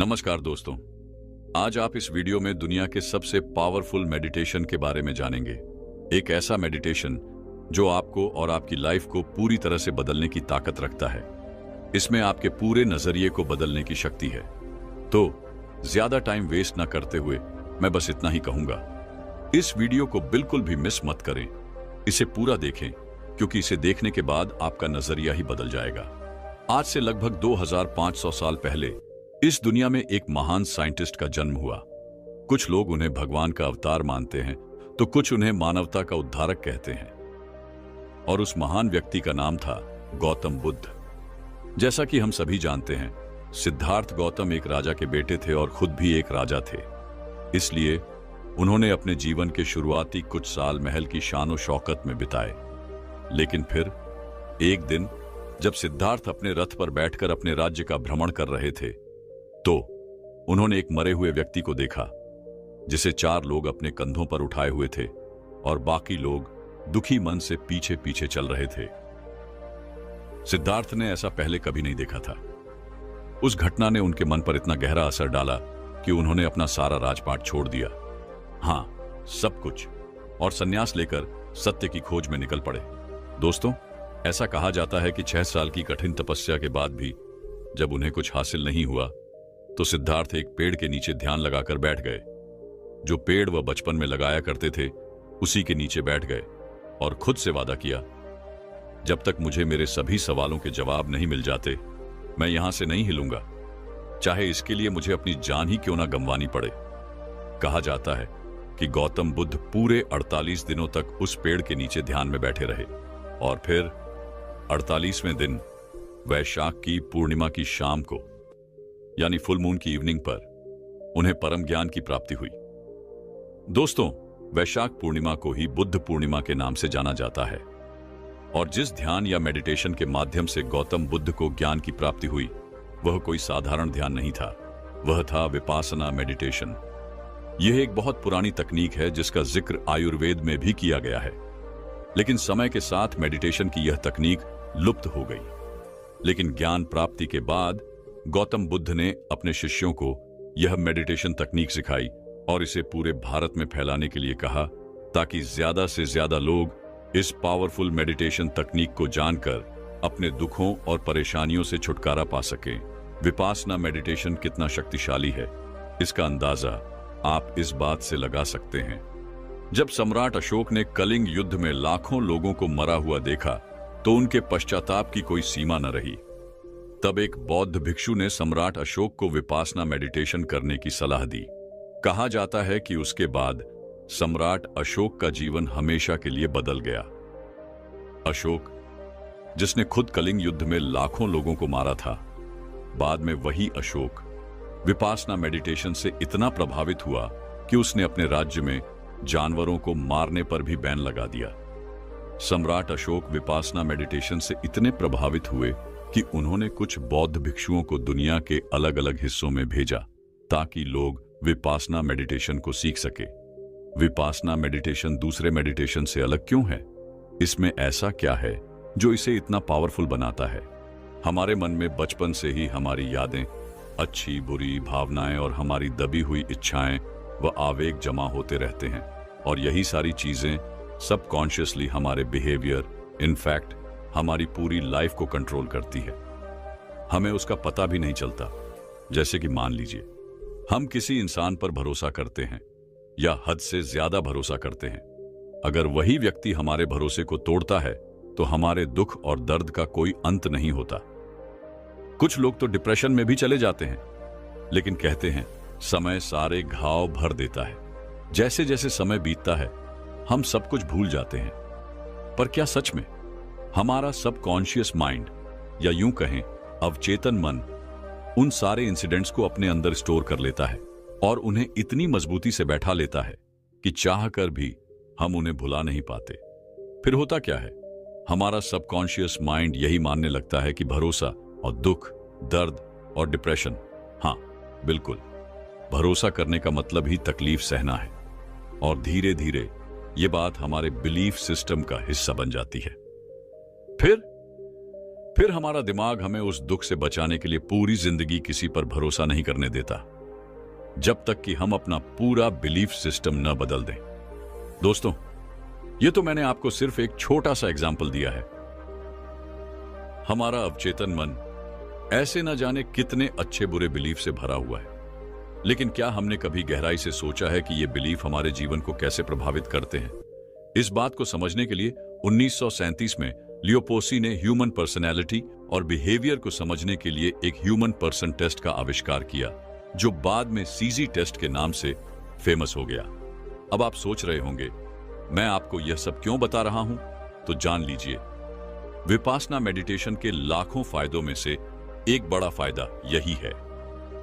नमस्कार दोस्तों। आज आप इस वीडियो में दुनिया के सबसे पावरफुल मेडिटेशन के बारे में जानेंगे। एक ऐसा मेडिटेशन जो आपको और आपकी लाइफ को पूरी तरह से बदलने की ताकत रखता है। इसमें आपके पूरे नजरिए को बदलने की शक्ति है। तो ज्यादा टाइम वेस्ट ना करते हुए मैं बस इतना ही कहूंगा, इस वीडियो को बिल्कुल भी मिस मत करें। इसे पूरा देखें क्योंकि इसे देखने के बाद आपका नजरिया ही बदल जाएगा। आज से लगभग 2500 साल पहले इस दुनिया में एक महान साइंटिस्ट का जन्म हुआ। कुछ लोग उन्हें भगवान का अवतार मानते हैं तो कुछ उन्हें मानवता का उद्धारक कहते हैं। और उस महान व्यक्ति का नाम था गौतम बुद्ध। जैसा कि हम सभी जानते हैं, सिद्धार्थ गौतम एक राजा के बेटे थे और खुद भी एक राजा थे। इसलिए उन्होंने अपने जीवन के शुरुआती कुछ साल महल की शान शौकत में बिताए। लेकिन फिर एक दिन जब सिद्धार्थ अपने रथ पर बैठकर अपने राज्य का भ्रमण कर रहे थे तो उन्होंने एक मरे हुए व्यक्ति को देखा जिसे 4 लोग अपने कंधों पर उठाए हुए थे और बाकी लोग दुखी मन से पीछे पीछे चल रहे थे। सिद्धार्थ ने ऐसा पहले कभी नहीं देखा था। उस घटना ने उनके मन पर इतना गहरा असर डाला कि उन्होंने अपना सारा राजपाट छोड़ दिया, हाँ, सब कुछ, और संन्यास लेकर सत्य की खोज में निकल पड़े। दोस्तों, ऐसा कहा जाता है कि 6 साल की कठिन तपस्या के बाद भी जब उन्हें कुछ हासिल नहीं हुआ तो सिद्धार्थ एक पेड़ के नीचे ध्यान लगाकर बैठ गए। जो पेड़ वह बचपन में लगाया करते थे उसी के नीचे बैठ गए और खुद से वादा किया, जब तक मुझे मेरे सभी सवालों के जवाब नहीं मिल जाते मैं यहां से नहीं हिलूंगा, चाहे इसके लिए मुझे अपनी जान ही क्यों ना गंवानी पड़े। कहा जाता है कि गौतम बुद्ध पूरे 48 दिनों तक उस पेड़ के नीचे ध्यान में बैठे रहे और फिर 48वें दिन वैशाख की पूर्णिमा की शाम को, यानी फुल मून की इवनिंग पर, उन्हें परम ज्ञान की प्राप्ति हुई। दोस्तों, वैशाख पूर्णिमा को ही बुद्ध पूर्णिमा के नाम से जाना जाता है और जिस ध्यान या मेडिटेशन के माध्यम से गौतम बुद्ध को ज्ञान की प्राप्ति हुई वह कोई साधारण ध्यान नहीं था, वह था विपासना मेडिटेशन। यह एक बहुत पुरानी तकनीक है जिसका जिक्र आयुर्वेद में भी किया गया है। लेकिन समय के साथ मेडिटेशन की यह तकनीक लुप्त हो गई। लेकिन ज्ञान प्राप्ति के बाद गौतम बुद्ध ने अपने शिष्यों को यह मेडिटेशन तकनीक सिखाई और इसे पूरे भारत में फैलाने के लिए कहा ताकि ज्यादा से ज्यादा लोग इस पावरफुल मेडिटेशन तकनीक को जानकर अपने दुखों और परेशानियों से छुटकारा पा सकें। विपासना मेडिटेशन कितना शक्तिशाली है इसका अंदाजा आप इस बात से लगा सकते हैं। जब सम्राट अशोक ने कलिंग युद्ध में लाखों लोगों को मरा हुआ देखा तो उनके पश्चाताप की कोई सीमा न रही। तब एक बौद्ध भिक्षु ने सम्राट अशोक को विपासना मेडिटेशन करने की सलाह दी। कहा जाता है कि उसके बाद सम्राट अशोक का जीवन हमेशा के लिए बदल गया। अशोक, जिसने खुद कलिंग युद्ध में लाखों लोगों को मारा था, बाद में वही अशोक विपासना मेडिटेशन से इतना प्रभावित हुआ कि उसने अपने राज्य में जानवरों को मारने पर भी बैन लगा दिया। सम्राट अशोक विपासना मेडिटेशन से इतने प्रभावित हुए कि उन्होंने कुछ बौद्ध भिक्षुओं को दुनिया के अलग अलग हिस्सों में भेजा ताकि लोग विपासना मेडिटेशन को सीख सके। विपासना मेडिटेशन दूसरे मेडिटेशन से अलग क्यों है? इसमें ऐसा क्या है जो इसे इतना पावरफुल बनाता है? हमारे मन में बचपन से ही हमारी यादें, अच्छी बुरी भावनाएं और हमारी दबी हुई इच्छाएं व आवेग जमा होते रहते हैं और यही सारी चीजें सबकॉन्शियसली हमारे बिहेवियर, इनफैक्ट हमारी पूरी लाइफ को कंट्रोल करती है। हमें उसका पता भी नहीं चलता। जैसे कि मान लीजिए हम किसी इंसान पर भरोसा करते हैं या हद से ज्यादा भरोसा करते हैं। अगर वही व्यक्ति हमारे भरोसे को तोड़ता है तो हमारे दुख और दर्द का कोई अंत नहीं होता। कुछ लोग तो डिप्रेशन में भी चले जाते हैं, लेकिन कहते हैं समय सारे घाव भर देता है। जैसे जैसे समय बीतता है हम सब कुछ भूल जाते हैं। पर क्या सच में हमारा सबकॉन्शियस माइंड, या यूं कहें अवचेतन मन, उन सारे इंसिडेंट्स को अपने अंदर स्टोर कर लेता है और उन्हें इतनी मजबूती से बैठा लेता है कि चाह कर भी हम उन्हें भुला नहीं पाते? फिर होता क्या है, हमारा सबकॉन्शियस माइंड यही मानने लगता है कि भरोसा और दुख, दर्द और डिप्रेशन, हाँ बिल्कुल, भरोसा करने का मतलब ही तकलीफ सहना है। और धीरे धीरे ये बात हमारे बिलीफ सिस्टम का हिस्सा बन जाती है। फिर फिर हमारा दिमाग हमें उस दुख से बचाने के लिए पूरी जिंदगी किसी पर भरोसा नहीं करने देता, जब तक कि हम अपना पूरा बिलीफ सिस्टम न बदल दें। दोस्तों, यह तो मैंने आपको सिर्फ एक छोटा सा एग्जाम्पल दिया है। हमारा अवचेतन मन ऐसे न जाने कितने अच्छे बुरे बिलीफ से भरा हुआ है, लेकिन क्या हमने कभी गहराई से सोचा है कि ये बिलीफ हमारे जीवन को कैसे प्रभावित करते हैं? इस बात को समझने के लिए 1937 में लियोपोसी ने ह्यूमन पर्सनैलिटी और बिहेवियर को समझने के लिए एक ह्यूमन पर्सन टेस्ट का आविष्कार किया, जो बाद में सीजी टेस्ट के नाम से फेमस हो गया। अब आप सोच रहे होंगे, मैं आपको यह सब क्यों बता रहा हूं? तो जान लीजिए, विपासना मेडिटेशन के लाखों फायदों में से एक बड़ा फायदा यही है।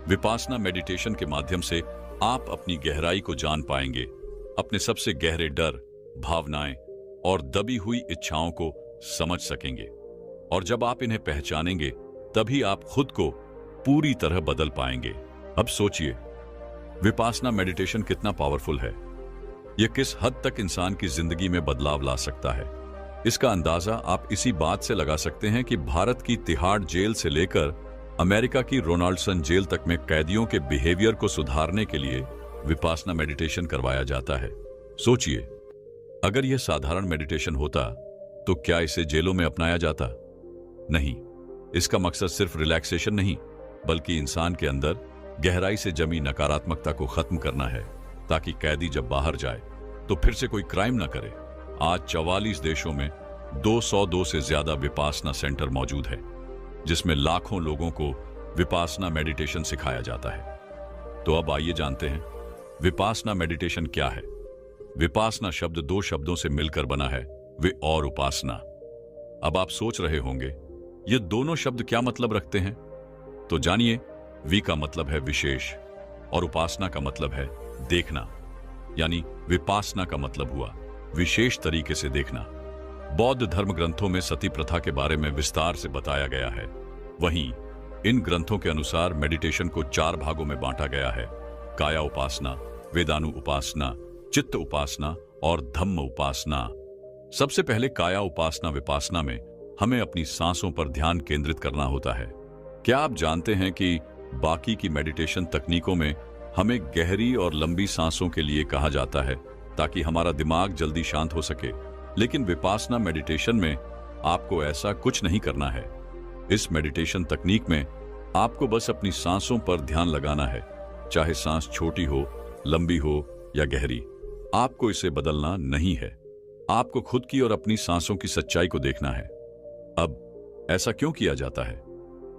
विपासना मेडिटेशन के माध्यम से आप अपनी गहराई को जान पाएंगे, अपने सबसे गहरे डर, भावनाएं और दबी हुई इच्छाओं को समझ सकेंगे। और जब आप इन्हें पहचानेंगे, तभी आप खुद को पूरी तरह बदल पाएंगे। अब सोचिए, विपासना मेडिटेशन कितना पावरफुल है। यह किस हद तक इंसान की जिंदगी में बदलाव ला सकता है। इसका अंदाजा आप इसी बात से लगा सकते हैं कि भारत की तिहाड़ जेल से लेकर अमेरिका की रोनाल्डसन जेल तक में कैदियों के बिहेवियर को सुधारने के लिए विपासना मेडिटेशन करवाया जाता है। सोचिए, अगर यह साधारण मेडिटेशन होता तो क्या इसे जेलों में अपनाया जाता? नहीं। इसका मकसद सिर्फ रिलैक्सेशन नहीं, बल्कि इंसान के अंदर गहराई से जमी नकारात्मकता को खत्म करना है, ताकि कैदी जब बाहर जाए तो फिर से कोई क्राइम ना करे। आज 44 देशों में 202 से ज्यादा विपासना सेंटर मौजूद है, जिसमें लाखों लोगों को विपासना मेडिटेशन सिखाया जाता है। तो अब आइए जानते हैं, विपासना मेडिटेशन क्या है। विपासना शब्द दो शब्दों से मिलकर बना है, वे और उपासना। अब आप सोच रहे होंगे, ये दोनों शब्द क्या मतलब रखते हैं? तो जानिए, वी का मतलब है विशेष और उपासना का मतलब है देखना। यानी विपासना का मतलब हुआ विशेष तरीके से देखना। बौद्ध धर्म ग्रंथों में सती प्रथा के बारे में विस्तार से बताया गया है। वहीं इन ग्रंथों के अनुसार मेडिटेशन को 4 भागों में बांटा गया है: काया उपासना, वेदानु उपासना, चित्त उपासना और धम्म उपासना। सबसे पहले काया उपासना विपासना में हमें अपनी सांसों पर ध्यान केंद्रित करना होता है। क्या आप जानते हैं कि बाकी की मेडिटेशन तकनीकों में हमें गहरी और लंबी सांसों के लिए कहा जाता है, ताकि हमारा दिमाग जल्दी शांत हो सके, लेकिन विपासना मेडिटेशन में आपको ऐसा कुछ नहीं करना है। इस मेडिटेशन तकनीक में आपको बस अपनी सांसों पर ध्यान लगाना है, चाहे सांस छोटी हो, लंबी हो या गहरी। आपको इसे बदलना नहीं है, आपको खुद की और अपनी सांसों की सच्चाई को देखना है। अब ऐसा क्यों किया जाता है?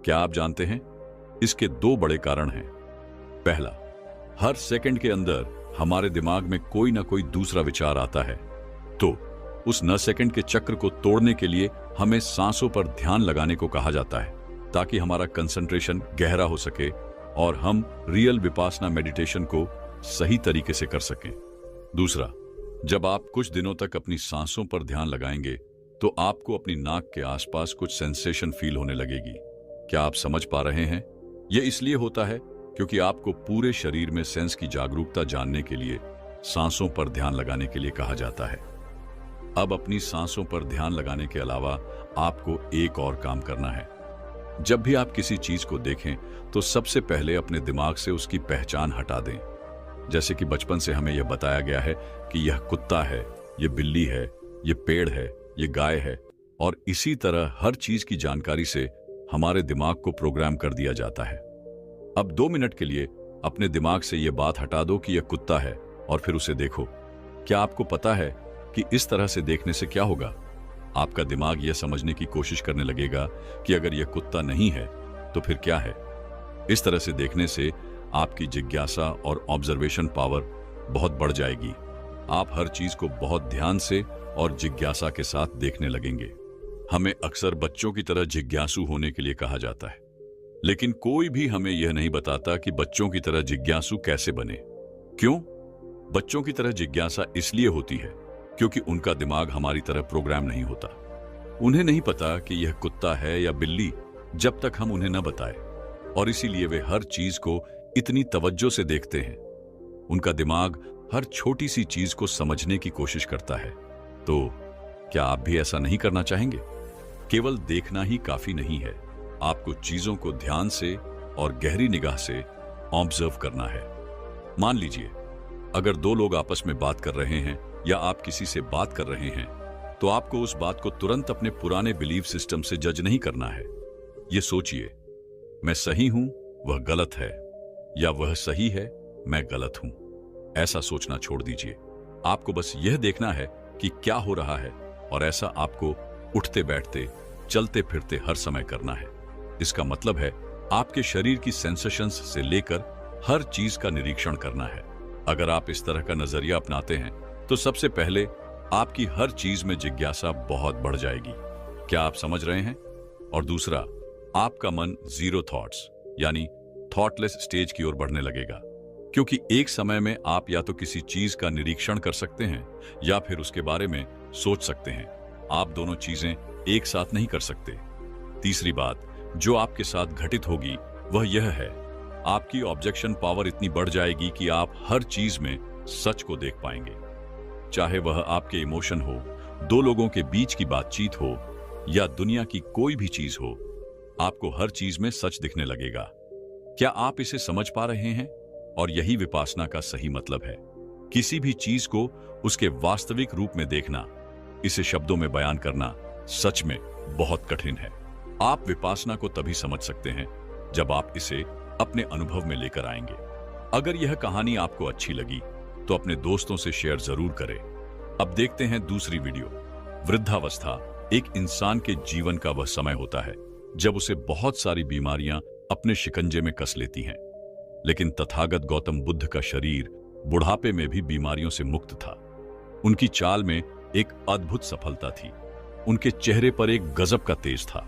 क्या आप जानते हैं? इसके 2 बड़े कारण हैं। पहला, हर सेकंड के अंदर हमारे दिमाग में कोई ना कोई दूसरा विचार आता है, तो उस न सेकंड के चक्र को तोड़ने के लिए हमें सांसों पर ध्यान लगाने को कहा जाता है, ताकि हमारा कंसंट्रेशन गहरा हो सके और हम रियल विपासना मेडिटेशन को सही तरीके से कर सकें। दूसरा, जब आप कुछ दिनों तक अपनी सांसों पर ध्यान लगाएंगे, तो आपको अपनी नाक के आसपास कुछ सेंसेशन फील होने लगेगी। क्या आप समझ पा रहे हैं? यह इसलिए होता है क्योंकि आपको पूरे शरीर में सेंस की जागरूकता जानने के लिए सांसों पर ध्यान लगाने के लिए कहा जाता है। अब अपनी सांसों पर ध्यान लगाने के अलावा आपको एक और काम करना है। जब भी आप किसी चीज को देखें, तो सबसे पहले अपने दिमाग से उसकी पहचान हटा दें। जैसे कि बचपन से हमें यह बताया गया है कि यह कुत्ता है, यह बिल्ली है, यह पेड़ है, यह गाय है, और इसी तरह हर चीज की जानकारी से हमारे दिमाग को प्रोग्राम कर दिया जाता है। अब 2 मिनट के लिए अपने दिमाग से यह बात हटा दो कि यह कुत्ता है, और फिर उसे देखो। क्या आपको पता है कि इस तरह से देखने से क्या होगा? आपका दिमाग यह समझने की कोशिश करने लगेगा कि अगर यह कुत्ता नहीं है तो फिर क्या है। इस तरह से देखने से आपकी जिज्ञासा और ऑब्जर्वेशन पावर बहुत बढ़ जाएगी। आप हर चीज को बहुत ध्यान से और जिज्ञासा के साथ देखने लगेंगे। हमें अक्सर बच्चों की तरह जिज्ञासु होने के लिए कहा जाता है, लेकिन कोई भी हमें यह नहीं बताता कि बच्चों की तरह जिज्ञासु कैसे बने। क्यों? बच्चों की तरह जिज्ञासा इसलिए होती है क्योंकि उनका दिमाग हमारी तरह प्रोग्राम नहीं होता। उन्हें नहीं पता कि यह कुत्ता है या बिल्ली जब तक हम उन्हें न बताएं, और इसीलिए वे हर चीज को इतनी तवज्जो से देखते हैं। उनका दिमाग हर छोटी सी चीज को समझने की कोशिश करता है। तो क्या आप भी ऐसा नहीं करना चाहेंगे? केवल देखना ही काफी नहीं है, आपको चीजों को ध्यान से और गहरी निगाह से ऑब्जर्व करना है। मान लीजिए, अगर दो लोग आपस में बात कर रहे हैं या आप किसी से बात कर रहे हैं, तो आपको उस बात को तुरंत अपने पुराने बिलीफ सिस्टम से जज नहीं करना है। ये सोचिए, मैं सही हूं, वह गलत है, या वह सही है, मैं गलत हूं। ऐसा सोचना छोड़ दीजिए। आपको बस यह देखना है कि क्या हो रहा है, और ऐसा आपको उठते बैठते, चलते फिरते हर समय करना है। इसका मतलब है आपके शरीर की सेंसेशंस से लेकर हर चीज का निरीक्षण करना है। अगर आप इस तरह का नजरिया अपनाते हैं तो सबसे पहले आपकी हर चीज में जिज्ञासा बहुत बढ़ जाएगी। क्या आप समझ रहे हैं? और दूसरा, आपका मन जीरो थॉट्स यानी थॉटलेस स्टेज की ओर बढ़ने लगेगा, क्योंकि एक समय में आप या तो किसी चीज का निरीक्षण कर सकते हैं या फिर उसके बारे में सोच सकते हैं। आप दोनों चीजें एक साथ नहीं कर सकते। तीसरी बात जो आपके साथ घटित होगी वह यह है, आपकी ऑब्जेक्शन पावर इतनी बढ़ जाएगी कि आप हर चीज में सच को देख पाएंगे। चाहे वह आपके इमोशन हो, दो लोगों के बीच की बातचीत हो, या दुनिया की कोई भी चीज हो, आपको हर चीज में सच दिखने लगेगा। क्या आप इसे समझ पा रहे हैं? और यही विपासना का सही मतलब है। किसी भी चीज को उसके वास्तविक रूप में देखना, इसे शब्दों में बयान करना सच में बहुत कठिन है। आप विपासना को तभी समझ सकते हैं जब आप इसे अपने अनुभव में लेकर आएंगे। अगर यह कहानी आपको अच्छी लगी तो अपने दोस्तों से शेयर जरूर करें। अब देखते हैं दूसरी वीडियो। वृद्धावस्था एक इंसान के जीवन का वह समय होता है जब उसे बहुत सारी बीमारियां अपने शिकंजे में कस लेती हैं। लेकिन तथागत गौतम बुद्ध का शरीर बुढ़ापे में भी बीमारियों से मुक्त था। उनकी चाल में एक अद्भुत सफलता थी। उनके चेहरे पर एक गजब का तेज था।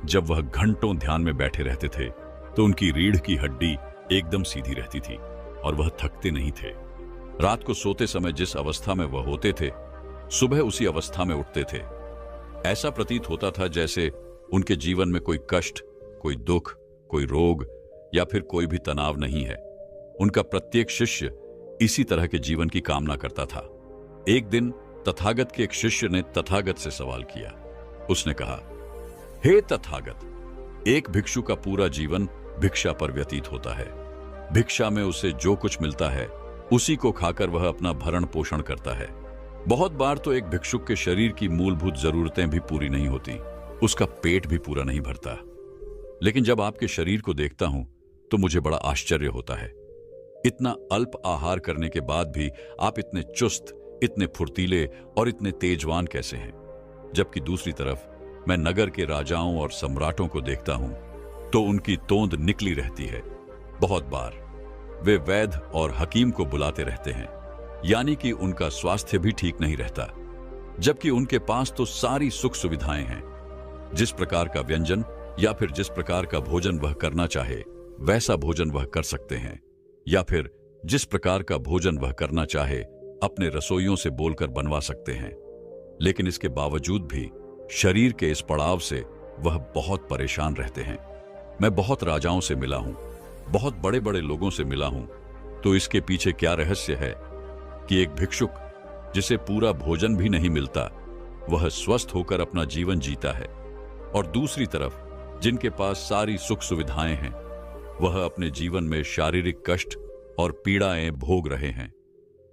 जब वह घंटों ध्यान में बैठे रहते थे तो उनकी रीढ़ की हड्डी एकदम सीधी रहती थी और वह थकते नहीं थे। रात को सोते समय जिस अवस्था में वह होते थे, सुबह उसी अवस्था में उठते थे। ऐसा प्रतीत होता था जैसे उनके जीवन में कोई कष्ट, कोई दुख, कोई रोग या फिर कोई भी तनाव नहीं है। उनका प्रत्येक शिष्य इसी तरह के जीवन की कामना करता था। एक दिन तथागत के एक शिष्य ने तथागत से सवाल किया। उसने कहा, हे तथागत, एक भिक्षु का पूरा जीवन भिक्षा पर व्यतीत होता है। भिक्षा में उसे जो कुछ मिलता है उसी को खाकर वह अपना भरण पोषण करता है। बहुत बार तो एक भिक्षुक के शरीर की मूलभूत जरूरतें भी पूरी नहीं होती, उसका पेट भी पूरा नहीं भरता। लेकिन जब आपके शरीर को देखता हूं तो मुझे बड़ा आश्चर्य होता है। इतना अल्प आहार करने के बाद भी आप इतने चुस्त, इतने फुर्तीले और इतने तेजवान कैसे हैं? जबकि दूसरी तरफ मैं नगर के राजाओं और सम्राटों को देखता हूं तो उनकी तोंद निकली रहती है। बहुत बार वे वैद्य और हकीम को बुलाते रहते हैं, यानी कि उनका स्वास्थ्य भी ठीक नहीं रहता, जबकि उनके पास तो सारी सुख सुविधाएं हैं। जिस प्रकार का व्यंजन या फिर जिस प्रकार का भोजन वह करना चाहे वैसा भोजन वह कर सकते हैं, या फिर जिस प्रकार का भोजन वह करना चाहे अपने रसोइयों से बोलकर बनवा सकते हैं। लेकिन इसके बावजूद भी शरीर के इस पड़ाव से वह बहुत परेशान रहते हैं। मैं बहुत राजाओं से मिला हूं, बहुत बड़े बड़े लोगों से मिला हूं, तो इसके पीछे क्या रहस्य है कि एक भिक्षुक जिसे पूरा भोजन भी नहीं मिलता वह स्वस्थ होकर अपना जीवन जीता है, और दूसरी तरफ जिनके पास सारी सुख सुविधाएं हैं वह अपने जीवन में शारीरिक कष्ट और पीड़ाएं भोग रहे हैं।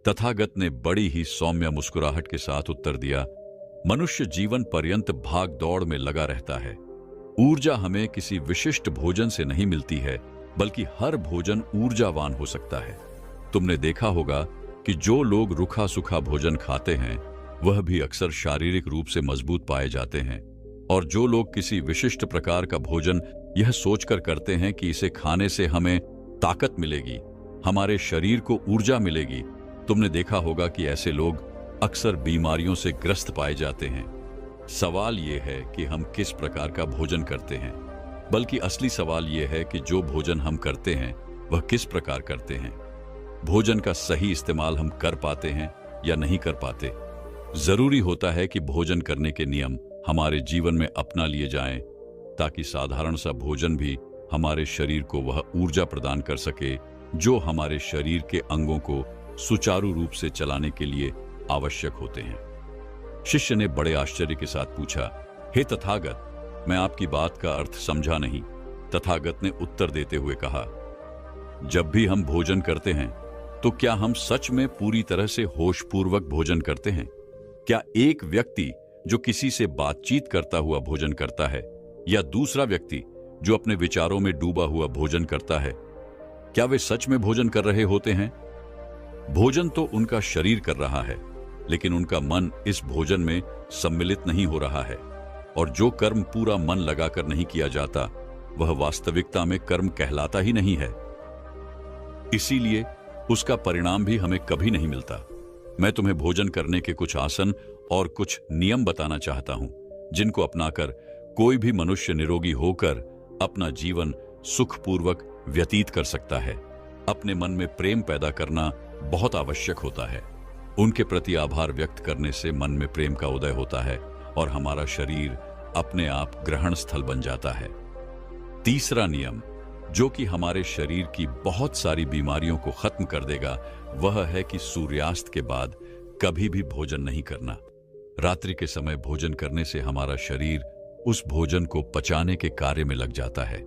तथागत ने बड़ी ही सौम्य मुस्कुराहट के साथ उत्तर दिया, मनुष्य जीवन पर्यंत भाग दौड़ में लगा रहता है। ऊर्जा हमें किसी विशिष्ट भोजन से नहीं मिलती है, बल्कि हर भोजन ऊर्जावान हो सकता है। तुमने देखा होगा कि जो लोग रूखा सूखा भोजन खाते हैं वह भी अक्सर शारीरिक रूप से मजबूत पाए जाते हैं, और जो लोग किसी विशिष्ट प्रकार का भोजन यह सोचकर करते हैं कि इसे खाने से हमें ताकत मिलेगी, हमारे शरीर को ऊर्जा मिलेगी, तुमने देखा होगा कि ऐसे लोग अक्सर बीमारियों से ग्रस्त पाए जाते हैं। सवाल यह है कि हम किस प्रकार का भोजन करते हैं, बल्कि असली सवाल यह है कि जो भोजन हम करते हैं वह किस प्रकार करते हैं। भोजन का सही इस्तेमाल हम कर पाते हैं या नहीं कर पाते। जरूरी होता है कि भोजन करने के नियम हमारे जीवन में अपना लिए जाएं, ताकि साधारण सा भोजन भी हमारे शरीर को वह ऊर्जा प्रदान कर सके जो हमारे शरीर के अंगों को सुचारू रूप से चलाने के लिए आवश्यक होते हैं। शिष्य ने बड़े आश्चर्य के साथ पूछा, हे तथागत, मैं आपकी बात का अर्थ समझा नहीं। तथागत ने उत्तर देते हुए कहा, जब भी हम भोजन करते हैं तो क्या हम सच में पूरी तरह से होशपूर्वक भोजन करते हैं? क्या एक व्यक्ति जो किसी से बातचीत करता हुआ भोजन करता है या दूसरा व्यक्ति जो अपने विचारों में डूबा हुआ भोजन करता है, क्या वे सच में भोजन कर रहे होते हैं? भोजन तो उनका शरीर कर रहा है, लेकिन उनका मन इस भोजन में सम्मिलित नहीं हो रहा है। और जो कर्म पूरा मन लगाकर नहीं किया जाता, वह वास्तविकता में कर्म कहलाता ही नहीं है। इसीलिए उसका परिणाम भी हमें कभी नहीं मिलता। मैं तुम्हें भोजन करने के कुछ आसन और कुछ नियम बताना चाहता हूं, जिनको अपनाकर कोई भी मनुष्य निरोगी होकर अपना जीवन सुखपूर्वक व्यतीत कर सकता है। अपने मन में प्रेम पैदा करना बहुत आवश्यक होता है। उनके प्रति आभार व्यक्त करने से मन में प्रेम का उदय होता है और हमारा शरीर अपने आप ग्रहण स्थल बन जाता है। तीसरा नियम, जो कि हमारे शरीर की बहुत सारी बीमारियों को खत्म कर देगा, वह है कि सूर्यास्त के बाद कभी भी भोजन नहीं करना। रात्रि के समय भोजन करने से हमारा शरीर उस भोजन को पचाने के कार्य में लग जाता है।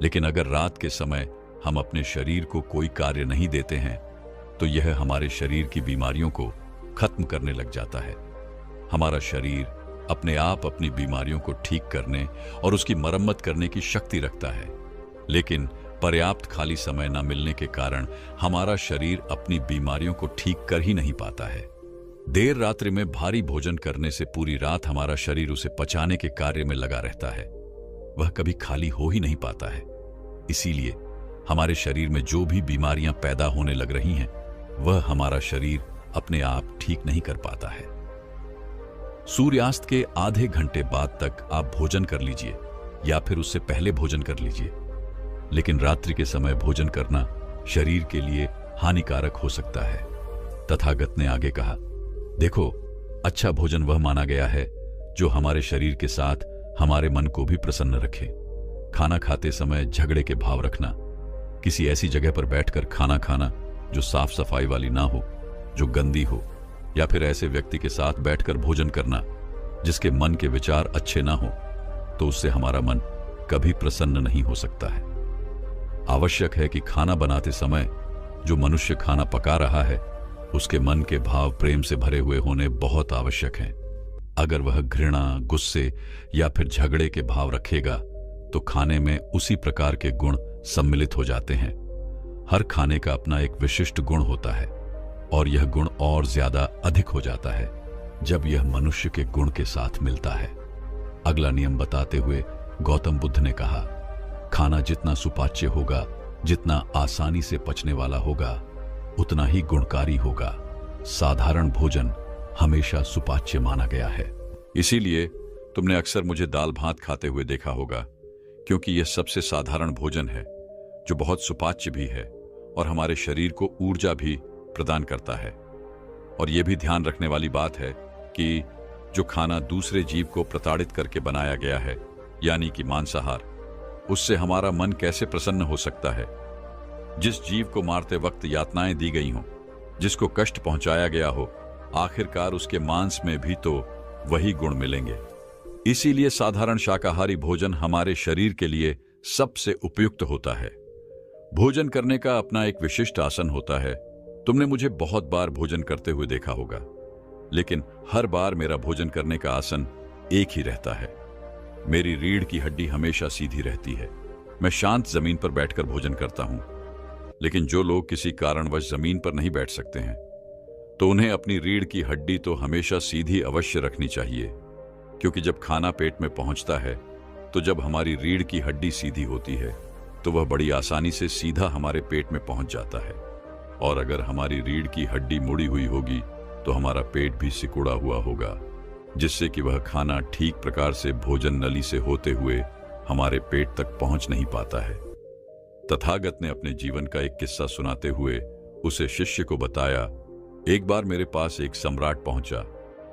लेकिन अगर रात के समय हम अपने शरीर को कोई कार्य नहीं देते हैं, तो यह हमारे शरीर की बीमारियों को खत्म करने लग जाता है। हमारा शरीर अपने आप अपनी बीमारियों को ठीक करने और उसकी मरम्मत करने की शक्ति रखता है, लेकिन पर्याप्त खाली समय न मिलने के कारण हमारा शरीर अपनी बीमारियों को ठीक कर ही नहीं पाता है। देर रात्रि में भारी भोजन करने से पूरी रात हमारा शरीर उसे पचाने के कार्य में लगा रहता है, वह कभी खाली हो ही नहीं पाता है। इसीलिए हमारे शरीर में जो भी बीमारियां पैदा होने लग रही हैं, वह हमारा शरीर अपने आप ठीक नहीं कर पाता है। सूर्यास्त के आधे घंटे बाद तक आप भोजन कर लीजिए या फिर उससे पहले भोजन कर लीजिए, लेकिन रात्रि के समय भोजन करना शरीर के लिए हानिकारक हो सकता है। तथागत ने आगे कहा, देखो, अच्छा भोजन वह माना गया है जो हमारे शरीर के साथ हमारे मन को भी प्रसन्न रखे। खाना खाते समय झगड़े के भाव रखना, किसी ऐसी जगह पर बैठकर खाना खाना जो साफ सफाई वाली ना हो, जो गंदी हो, या फिर ऐसे व्यक्ति के साथ बैठकर भोजन करना जिसके मन के विचार अच्छे ना हो, तो उससे हमारा मन कभी प्रसन्न नहीं हो सकता है। आवश्यक है कि खाना बनाते समय जो मनुष्य खाना पका रहा है, उसके मन के भाव प्रेम से भरे हुए होने बहुत आवश्यक हैं। अगर वह घृणा, गुस्से या फिर झगड़े के भाव रखेगा, तो खाने में उसी प्रकार के गुण सम्मिलित हो जाते हैं। हर खाने का अपना एक विशिष्ट गुण होता है और यह गुण और ज्यादा अधिक हो जाता है जब यह मनुष्य के गुण के साथ मिलता है। अगला नियम बताते हुए गौतम बुद्ध ने कहा, खाना जितना सुपाच्य होगा, जितना आसानी से पचने वाला होगा, उतना ही गुणकारी होगा। साधारण भोजन हमेशा सुपाच्य माना गया है। इसीलिए तुमने अक्सर मुझे दाल भात खाते हुए देखा होगा, क्योंकि यह सबसे साधारण भोजन है जो बहुत सुपाच्य भी है और हमारे शरीर को ऊर्जा भी प्रदान करता है। और यह भी ध्यान रखने वाली बात है कि जो खाना दूसरे जीव को प्रताड़ित करके बनाया गया है, यानी कि मांसाहार, उससे हमारा मन कैसे प्रसन्न हो सकता है। जिस जीव को मारते वक्त यातनाएं दी गई हों, जिसको कष्ट पहुंचाया गया हो, आखिरकार उसके मांस में भी तो वही गुण मिलेंगे। इसीलिए साधारण शाकाहारी भोजन हमारे शरीर के लिए सबसे उपयुक्त होता है। भोजन करने का अपना एक विशिष्ट आसन होता है। तुमने मुझे बहुत बार भोजन करते हुए देखा होगा, लेकिन हर बार मेरा भोजन करने का आसन एक ही रहता है। मेरी रीढ़ की हड्डी हमेशा सीधी रहती है। मैं शांत जमीन पर बैठकर भोजन करता हूं। लेकिन जो लोग किसी कारणवश जमीन पर नहीं बैठ सकते हैं, तो उन्हें अपनी रीढ़ की हड्डी तो हमेशा सीधी अवश्य रखनी चाहिए, क्योंकि जब खाना पेट में पहुंचता है, तो जब हमारी रीढ़ की हड्डी सीधी होती है, तो वह बड़ी आसानी से सीधा हमारे पेट में पहुंच जाता है। और अगर हमारी रीढ़ की हड्डी मुड़ी हुई होगी, तो हमारा पेट भी सिकुड़ा हुआ होगा, जिससे कि वह खाना ठीक प्रकार से भोजन नली से होते हुए हमारे पेट तक पहुंच नहीं पाता है। तथागत ने अपने जीवन का एक किस्सा सुनाते हुए उसे शिष्य को बताया, एक बार मेरे पास एक सम्राट पहुंचा।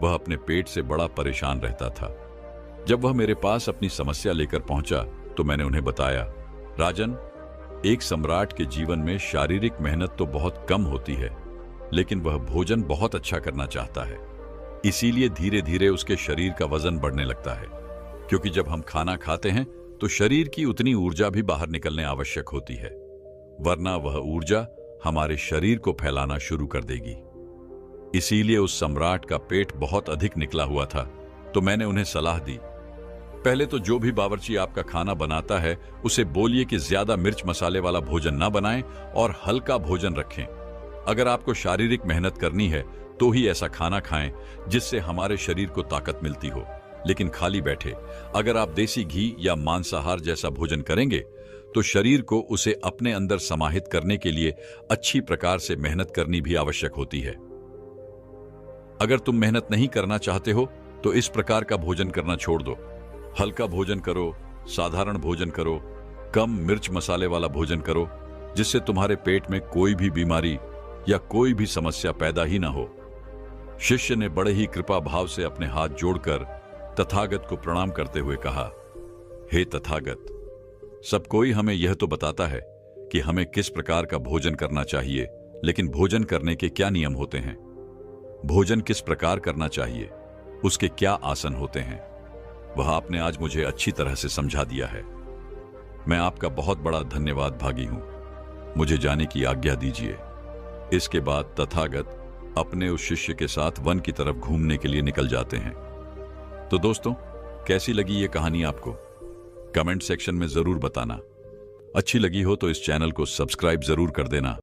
वह अपने पेट से बड़ा परेशान रहता था। जब वह मेरे पास अपनी समस्या लेकर पहुंचा, तो मैंने उन्हें बताया, राजन, एक सम्राट के जीवन में शारीरिक मेहनत तो बहुत कम होती है, लेकिन वह भोजन बहुत अच्छा करना चाहता है। इसीलिए धीरे धीरे उसके शरीर का वजन बढ़ने लगता है। क्योंकि जब हम खाना खाते हैं तो शरीर की उतनी ऊर्जा भी बाहर निकलने आवश्यक होती है, वरना वह ऊर्जा हमारे शरीर को फैलाना शुरू कर देगी। इसीलिए उस सम्राट का पेट बहुत अधिक निकला हुआ था, तो मैंने उन्हें सलाह दी, पहले तो जो भी बावर्ची आपका खाना बनाता है उसे बोलिए कि ज्यादा मिर्च मसाले वाला भोजन ना बनाएं और हल्का भोजन रखें। अगर आपको शारीरिक मेहनत करनी है तो ही ऐसा खाना खाएं जिससे हमारे शरीर को ताकत मिलती हो, लेकिन खाली बैठे अगर आप देसी घी या मांसाहार जैसा भोजन करेंगे तो शरीर को उसे अपने अंदर समाहित करने के लिए अच्छी प्रकार से मेहनत करनी भी आवश्यक होती है। अगर तुम मेहनत नहीं करना चाहते हो तो इस प्रकार का भोजन करना छोड़ दो। हल्का भोजन करो, साधारण भोजन करो, कम मिर्च मसाले वाला भोजन करो, जिससे तुम्हारे पेट में कोई भी बीमारी या कोई भी समस्या पैदा ही ना हो। शिष्य ने बड़े ही कृपा भाव से अपने हाथ जोड़कर तथागत को प्रणाम करते हुए कहा, हे तथागत, सब कोई हमें यह तो बताता है कि हमें किस प्रकार का भोजन करना चाहिए, लेकिन भोजन करने के क्या नियम होते हैं? भोजन किस प्रकार करना चाहिए, उसके क्या आसन होते हैं, वह आपने आज मुझे अच्छी तरह से समझा दिया है। मैं आपका बहुत बड़ा धन्यवाद भागी हूं। मुझे जाने की आज्ञा दीजिए। इसके बाद तथागत अपने उस शिष्य के साथ वन की तरफ घूमने के लिए निकल जाते हैं। तो दोस्तों, कैसी लगी ये कहानी आपको? कमेंट सेक्शन में जरूर बताना। अच्छी लगी हो तो इस चैनल को सब्सक्राइब जरूर कर देना।